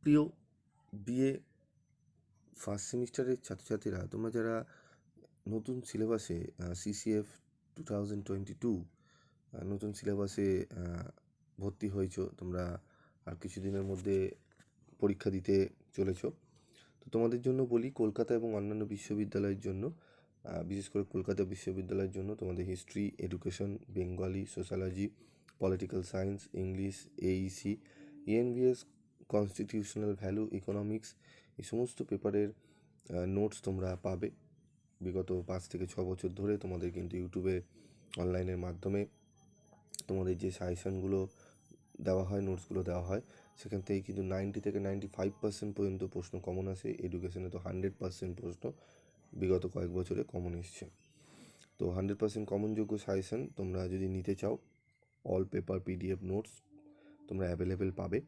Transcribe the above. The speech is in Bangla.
প্রিয় বিএ ফার্স্ট সেমিস্টারের ছাত্রছাত্রীরা, তোমরা যারা নতুন সিলেবাসে সিসিএফ 2022 নতুন সিলেবাসে ভর্তি হয়েছো, তোমরা আর কিছুদিনের মধ্যে পরীক্ষা দিতে চলেছো। তো তোমাদের জন্য বলি, কলকাতা এবং অন্যান্য বিশ্ববিদ্যালয়ের জন্য, বিশেষ করে কলকাতা বিশ্ববিদ্যালয়ের জন্য তোমাদের history, education, Bengali, sociology, political science, English, AEC, EVS, constitutional value, economics, এই সমস্ত পেপারের নোটস তোমরা পাবে। বিগত 5 থেকে 6 বছর ধরে তোমাদের কিন্তু ইউটিউবে অনলাইনের মাধ্যমে তোমাদের যে সাজেশনগুলো দেওয়া হয়, নোটসগুলো দেওয়া হয়, সেখান থেকে কিন্তু 90 থেকে 95% পর্যন্ত প্রশ্ন কমন আসে। এডুকেশনে তো 100% প্রশ্ন বিগত কয়েক বছরে কমন এসছে। তো 100% কমনযোগ্য সাজেশন তোমরা যদি নিতে চাও, অল পেপার পিডিএফ নোটস তোমরা অ্যাভেলেবেল পাবে।